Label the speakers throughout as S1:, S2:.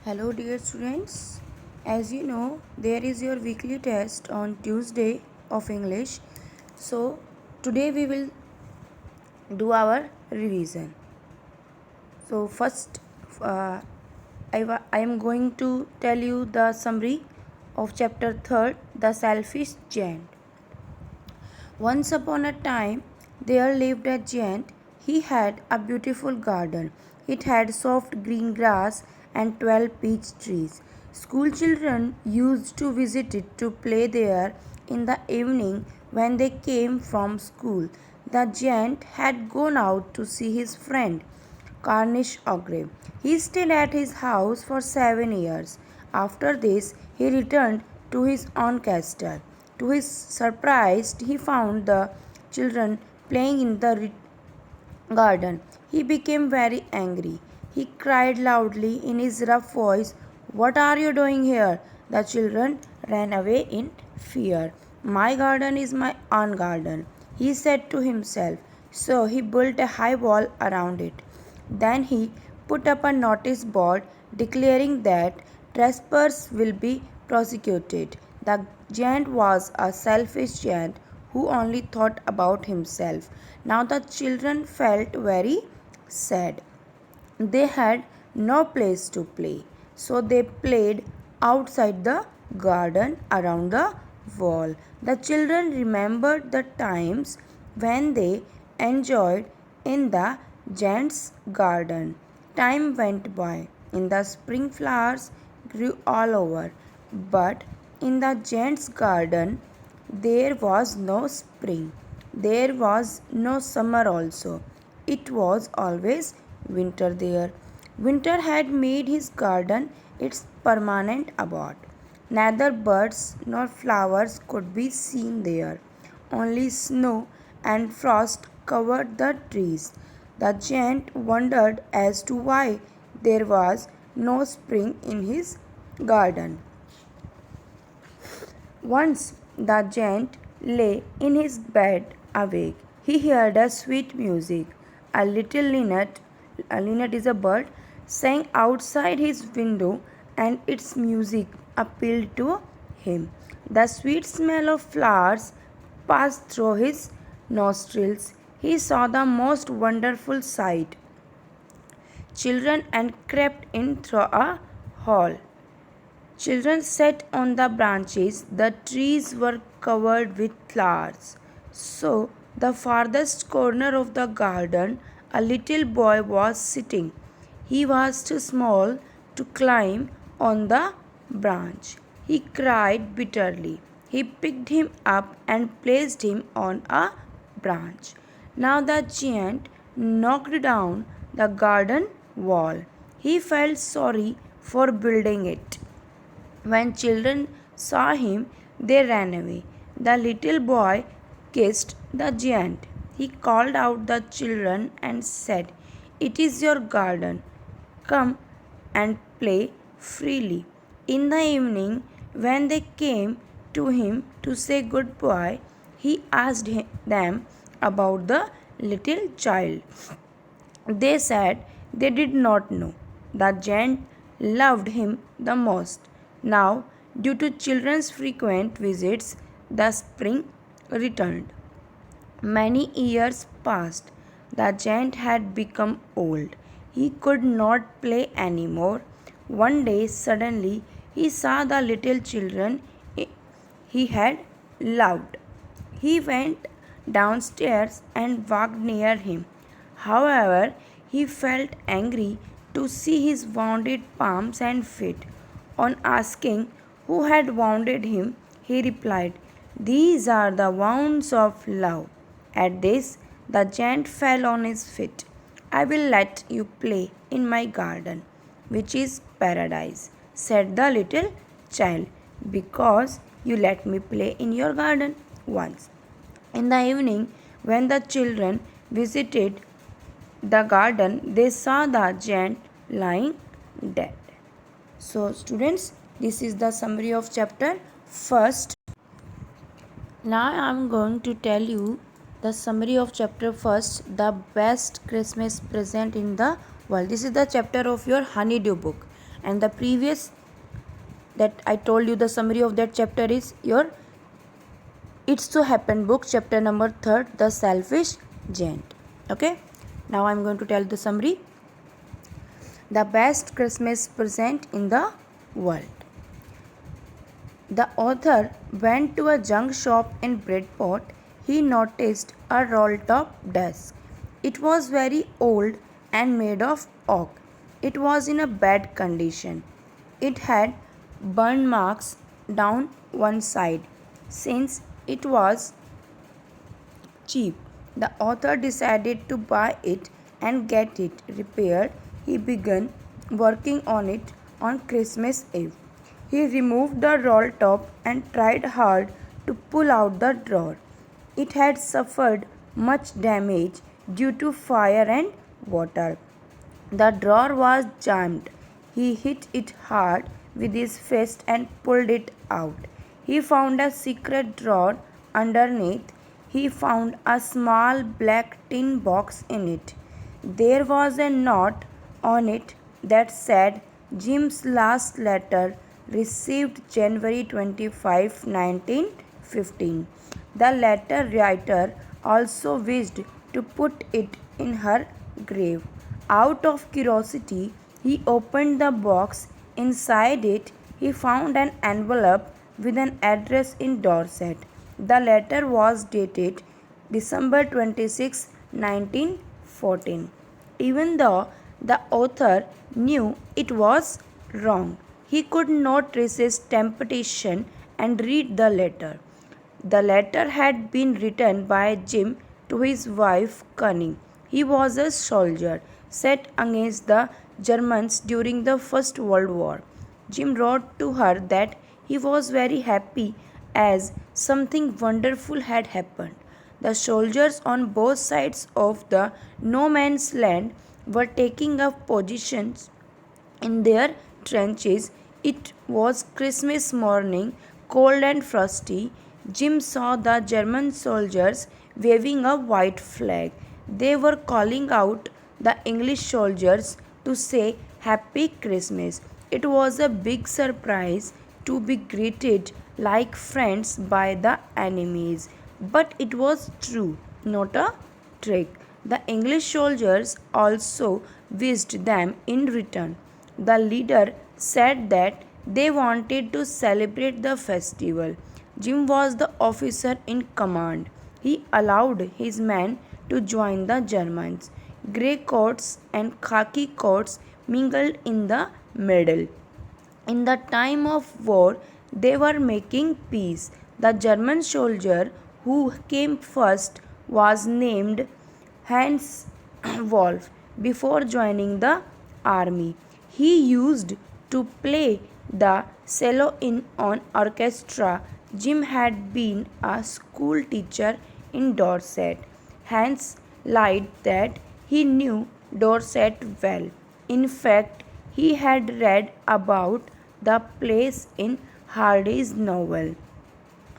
S1: Hello, dear students. As you know, there is your weekly test on Tuesday of English. So, today we will do our revision. So, first, uh, I am going to tell you the summary of chapter 3rd, The Selfish Giant. Once upon a time, there lived a giant. He had a beautiful garden. It had soft green grass and 12 peach trees. School children used to visit it to play there in the evening when they came from school. The giant had gone out to see his friend, Cornish Ogre. He stayed at his house for 7 years. After this, he returned to his own castle. To his surprise, he found the children playing in the garden. He became very angry. He cried loudly in his rough voice, "What are you doing here?" The children ran away in fear. "My garden is my own garden," he said to himself. So he built a high wall around it. Then he put up a notice board declaring that trespassers will be prosecuted. The giant was a selfish giant who only thought about himself. Now the children felt very sad. They had no place to play, so they played outside the garden around the wall. The children remembered the times when they enjoyed in the giant's garden. Time went by. In the spring, flowers grew all over, but in the giant's garden there was no spring. There was no summer also. It was always winter there. Winter had made his garden its permanent abode. Neither birds nor flowers could be seen there. Only snow and frost covered the trees. The giant wondered as to why there was no spring in his garden. Once the giant lay in his bed awake. He heard a sweet music. A linnet is a bird, sang outside his window, and its music appealed to him. The sweet smell of flowers passed through his nostrils. He saw the most wonderful sight. Children and crept in through a hole. Children sat on the branches. The trees were covered with flowers. So, the farthest corner of the garden, a little boy was sitting. He was too small to climb on the branch. He cried bitterly. He picked him up and placed him on a branch. Now the giant knocked down the garden wall. He felt sorry for building it. When children saw him, they ran away. The little boy kissed the giant. He called out the children and said, "It is your garden. Come and play freely." In the evening, when they came to him to say goodbye, he asked them about the little child. They said they did not know. The giant loved him the most. Now, due to children's frequent visits, the spring returned. Many years passed. The giant had become old. He could not play anymore. One day, suddenly, he saw the little children he had loved. He went downstairs and walked near him. However, he felt angry to see his wounded palms and feet. On asking who had wounded him, he replied, "These are the wounds of love." At this, the giant fell on his feet. "I will let you play in my garden, which is paradise," said the little child, "because you let me play in your garden once." In the evening, when the children visited the garden, they saw the giant lying dead. So, students, this is the summary of chapter first. Now, I am going to tell you the summary of chapter first, the best Christmas present in the world. This is the chapter of your honeydew book. And the previous that I told you, the summary of that chapter is your It's So Happened book, chapter number 3, The Selfish Giant. Okay, now I'm going to tell the summary. The best Christmas present in the world. The author went to a junk shop in Bridport. He noticed a roll-top desk. It was very old and made of oak. It was in a bad condition. It had burn marks down one side. Since it was cheap, the author decided to buy it and get it repaired. He began working on it on Christmas Eve. He removed the roll top and tried hard to pull out the drawer. It had suffered much damage due to fire and water. The drawer was jammed. He hit it hard with his fist and pulled it out. He found a secret drawer underneath. He found a small black tin box in it. There was a note on it that said, Jim's last letter received January 25, 1915. The letter writer also wished to put it in her grave. Out of curiosity, he opened the box. Inside it, he found an envelope with an address in Dorset. The letter was dated December 26, 1914. Even though the author knew it was wrong, he could not resist temptation and read the letter. The letter had been written by Jim to his wife Connie. He was a soldier set against the Germans during the First World War. Jim wrote to her that he was very happy as something wonderful had happened. The soldiers on both sides of the no man's land were taking up positions in their trenches. It was Christmas morning, cold and frosty. Jim saw the German soldiers waving a white flag. They were calling out the English soldiers to say Happy Christmas. It was a big surprise to be greeted like friends by the enemies. But it was true, not a trick. The English soldiers also wished them in return. The leader said that they wanted to celebrate the festival. Jim was the officer in command. He allowed his men to join the Germans. Grey coats and khaki coats mingled in the middle. In the time of war, they were making peace. The German soldier who came first was named Hans Wolf before joining the army. He used to play the cello in an orchestra. Jim had been a school teacher in Dorset. Hans lied that he knew Dorset well. In fact, he had read about the place in Hardy's novel.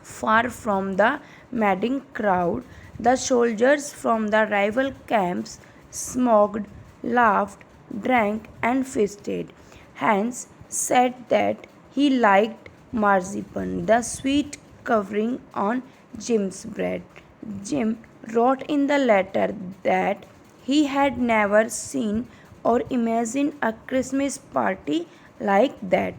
S1: Far from the madding crowd, the soldiers from the rival camps smoked, laughed, drank, and feasted. Hans said that he liked marzipan, the sweet covering on Jim's bread. Jim wrote in the letter that he had never seen or imagined a Christmas party like that.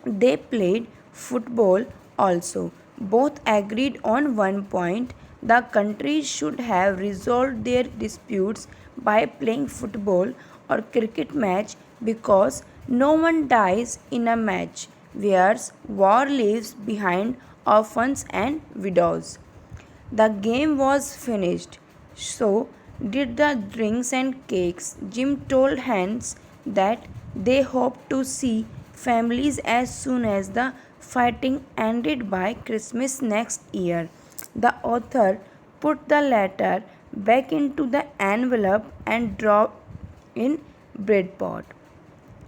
S1: They played football also. Both agreed on one point: the countries should have resolved their disputes by playing football or cricket match, because no one dies in a match, whereas war leaves behind orphans and widows. The game was finished. So did the drinks and cakes. Jim told Hans that they hoped to see families as soon as the fighting ended by Christmas next year. The author put the letter back into the envelope and dropped in Bridport.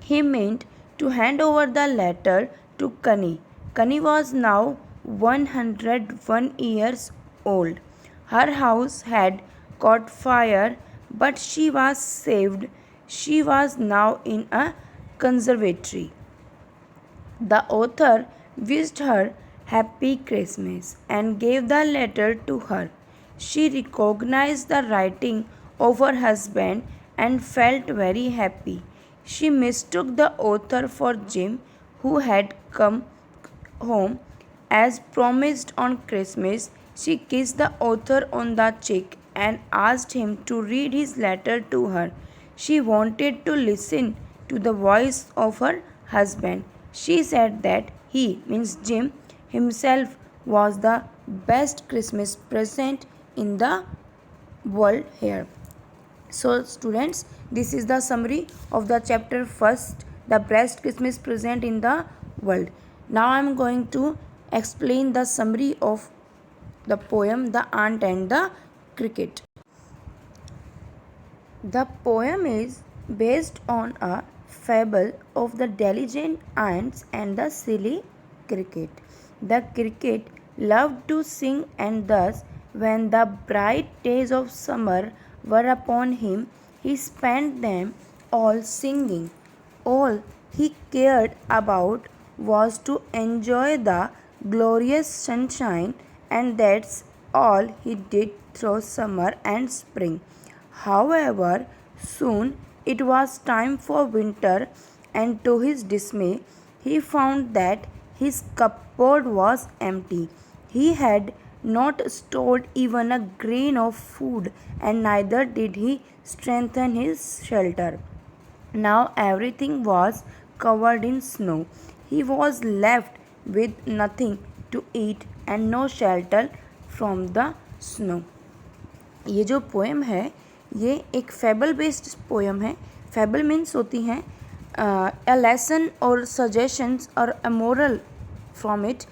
S1: He meant to hand over the letter to Connie. Connie was now 101 years old. Her house had caught fire, but she was saved. She was now in a conservatory. The author wished her happy Christmas and gave the letter to her. She recognized the writing of her husband and felt very happy. She mistook the author for Jim, who had come home as promised on Christmas. She kissed the author on the cheek and asked him to read his letter to her. She wanted to listen to the voice of her husband. She said that he, means Jim, himself was the best Christmas present in the world here. So students, this is the summary of the chapter first, the best Christmas present in the world. Now I am going to explain the summary of the poem The Ant and the Cricket. The poem is based on a fable of the diligent ants and the silly cricket. The cricket loved to sing, and thus, when the bright days of summer were upon him, he spent them all singing. All he cared about was to enjoy the glorious sunshine, and that's all he did through summer and spring. However, soon it was time for winter, and to his dismay, he found that his cupboard was empty. He had not stored even a grain of food, and neither did he strengthen his shelter. Now everything was covered in snow. He was left with nothing to eat and no shelter from the snow. ये जो poem है ये एक fable based poem है. Fable means होती हैं a lesson और suggestions और अ मोरल फ्रॉम इट.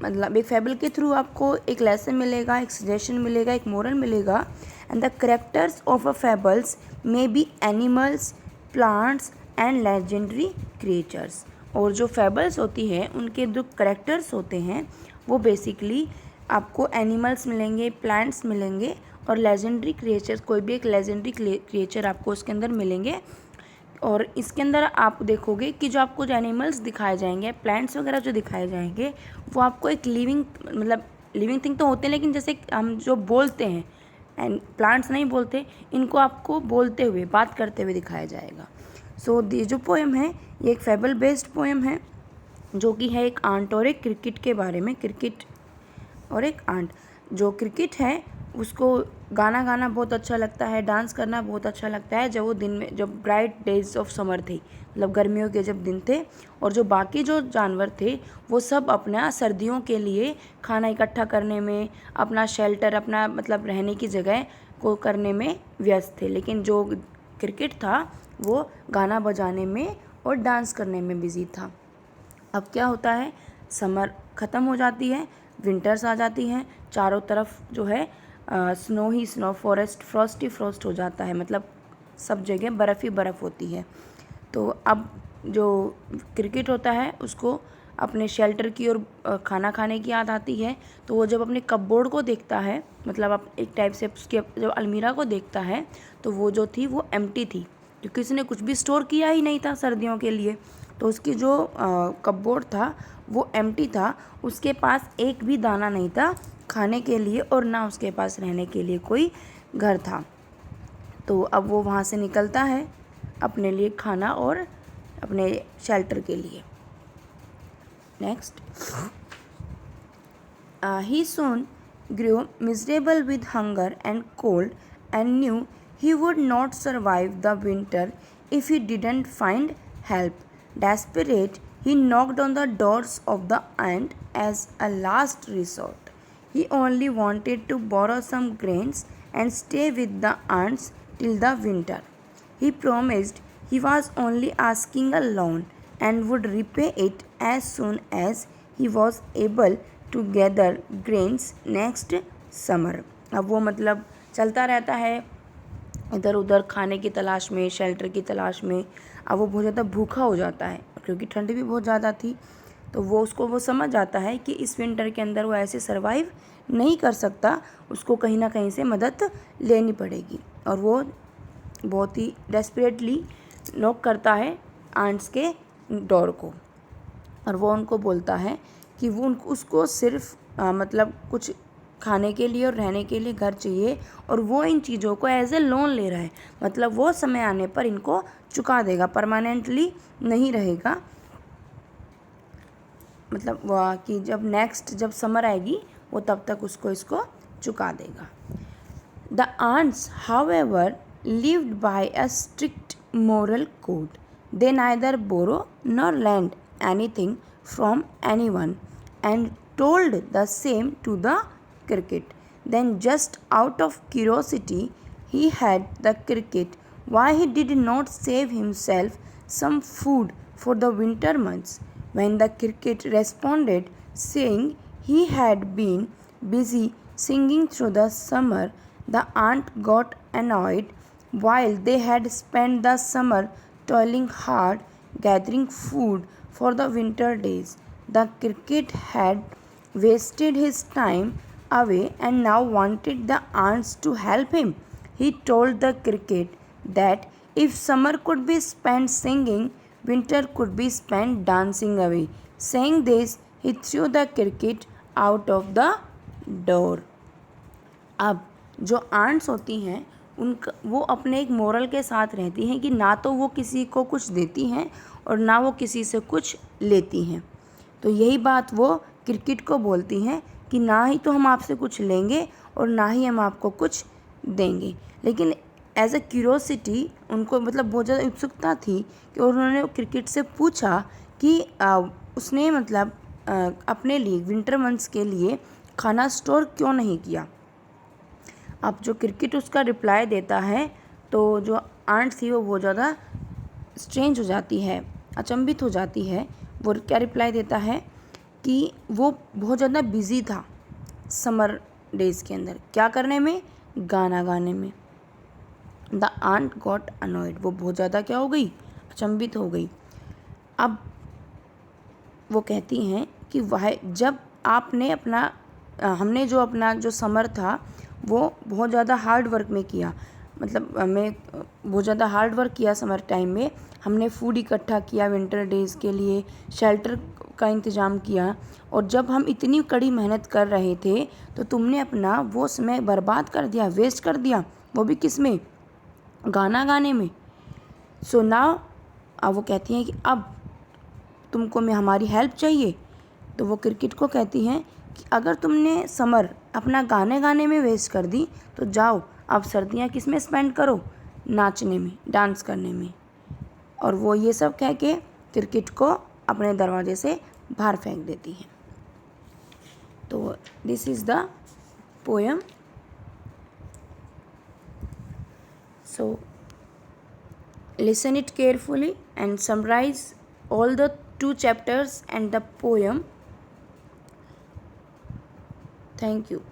S1: मतलब एक फेबल के थ्रू आपको एक लेसन मिलेगा, एक सजेशन मिलेगा, एक मोरल मिलेगा. And the characters of a fables may be animals, plants and legendary creatures. और जो फेबल्स होती है उनके जो करेक्टर्स होते हैं वो बेसिकली आपको एनिमल्स मिलेंगे, प्लांट्स मिलेंगे और लेजेंडरी क्रिएचर्स, कोई भी एक लेजेंडरी क्रिएचर आपको उसके अंदर मिलेंगे. और इसके अंदर आप देखोगे कि जो आपको जो एनिमल्स दिखाए जाएंगे, प्लांट्स वगैरह जो दिखाए जाएंगे वो आपको एक लिविंग, मतलब लिविंग थिंग तो होते हैं लेकिन जैसे हम जो बोलते हैं, एंड प्लांट्स नहीं बोलते, इनको आपको बोलते हुए, बात करते हुए दिखाया जाएगा. सो ये जो पोएम है ये एक फेबल बेस्ड पोएम है जो कि है एक आंट और एक क्रिकेट के बारे में. क्रिकेट और एक आंट. जो क्रिकेट है उसको गाना गाना बहुत अच्छा लगता है, डांस करना बहुत अच्छा लगता है जब वो दिन में, जब ब्राइट डेज ऑफ समर थे, मतलब गर्मियों के जब दिन थे. और जो बाकी जो जानवर थे वो सब अपना सर्दियों के लिए खाना इकट्ठा करने में, अपना शेल्टर, अपना मतलब रहने की जगह को करने में व्यस्त थे. लेकिन जो क्रिकेट था वो गाना बजाने में और डांस करने में बिजी था. अब क्या होता है, समर ख़त्म हो जाती है, विंटर्स आ जाती हैं, चारों तरफ जो है स्नो ही स्नो, फॉरेस्ट फ्रॉस्ट ही फ्रॉस्ट हो जाता है, मतलब सब जगह बर्फ़ ही बर्फ़ होती है. तो अब जो क्रिकेट होता है उसको अपने शेल्टर की और खाना खाने की याद आती है. तो वो जब अपने कपबोर्ड को देखता है, मतलब आप एक टाइप से उसके जब अलमीरा को देखता है तो वो जो थी वो एम्प्टी थी क्योंकि उसने कुछ भी स्टोर किया ही नहीं था सर्दियों के लिए. तो उसकी जो कपबोर्ड था वो एम्प्टी था, उसके पास एक भी दाना नहीं था खाने के लिए और ना उसके पास रहने के लिए कोई घर था. तो अब वो वहाँ से निकलता है अपने लिए खाना और अपने शेल्टर के लिए. Next, he soon grew miserable with hunger and cold and knew he would not survive the winter if he didn't find help. Desperate, he knocked on the doors of the ant as a last resort. He only wanted to borrow some grains and stay with the ants till the winter. He promised he was only asking a loan and would repay it as soon as he was able to gather grains next summer. अब वो मतलब चलता रहता है इधर उधर खाने की तलाश में, शेल्टर की तलाश में. अब वो बहुत ज़्यादा भूखा हो जाता है क्योंकि ठंड भी बहुत ज़्यादा थी. तो वो समझ जाता है कि इस विंटर के अंदर वो ऐसे सर्वाइव नहीं कर सकता, उसको कहीं ना कहीं से मदद लेनी पड़ेगी. और वो बहुत ही डेस्परेटली नॉक करता है आंट्स के डोर को, और वो उनको बोलता है कि वो उसको सिर्फ मतलब कुछ खाने के लिए और रहने के लिए घर चाहिए, और वो इन चीज़ों को एज ए लोन ले रहा है, मतलब वो समय आने पर इनको चुका देगा, परमानेंटली नहीं रहेगा, मतलब वो कि जब समर आएगी वो तब तक इसको चुका देगा। The aunts, however, lived by a strict moral code. They neither borrow nor lend anything from anyone, and told the same to the cricket. Then, just out of curiosity, he had the cricket why he did not save himself some food for the winter months. When the cricket responded, saying he had been busy singing through the summer, the aunt got annoyed. While they had spent the summer toiling hard gathering food for the winter days, the cricket had wasted his time away and now wanted the aunts to help him. He told the cricket that if summer could be spent singing, winter could be spent dancing away. Saying this, he threw the cricket out of the door. अब जो ants होती हैं उनका वो अपने एक moral के साथ रहती हैं कि ना तो वो किसी को कुछ देती हैं और ना वो किसी से कुछ लेती हैं। तो यही बात वो क्रिकेट को बोलती हैं कि ना ही तो हम आपसे कुछ लेंगे और ना ही हम आपको कुछ देंगे। लेकिन एज ए क्यूरोसिटी उनको मतलब बहुत ज़्यादा उत्सुकता थी कि उन्होंने क्रिकेट से पूछा कि उसने मतलब अपने लिए विंटर मंथ्स के लिए खाना स्टोर क्यों नहीं किया। अब जो क्रिकेट उसका रिप्लाई देता है तो जो आंट थी वो बहुत ज़्यादा स्ट्रेंज हो जाती है, अचंभित हो जाती है। वो क्या रिप्लाई देता है कि वो बहुत ज़्यादा बिजी था समर डेज़ के अंदर, क्या करने में, गाना गाने में। द आंट गॉट अनॉयड, वो बहुत ज़्यादा क्या हो गई, अचंभित हो गई। अब वो कहती हैं कि वह जब आपने हमने जो समर था वो बहुत ज़्यादा हार्ड वर्क में किया, मतलब हमें बहुत ज़्यादा हार्ड वर्क किया समर टाइम में। हमने फूड इकट्ठा किया विंटर डेज़ के लिए, शेल्टर का इंतज़ाम किया, और जब हम इतनी कड़ी मेहनत कर रहे थे तो तुमने अपना वो समय बर्बाद कर दिया, वेस्ट कर दिया, वो भी किस में, गाना गाने में। सो नाउ अब वो कहती हैं कि अब तुमको हमारी हेल्प चाहिए। तो वो क्रिकेट को कहती हैं कि अगर तुमने समर अपना गाने गाने में वेस्ट कर दी तो जाओ अब सर्दियाँ किस में स्पेंड करो, नाचने में, डांस करने में। और वो ये सब कह के क्रिकेट को अपने दरवाजे से बाहर फेंक देती हैं। तो this is the poem. So listen it carefully and summarize all the 2 chapters and the poem. Thank you.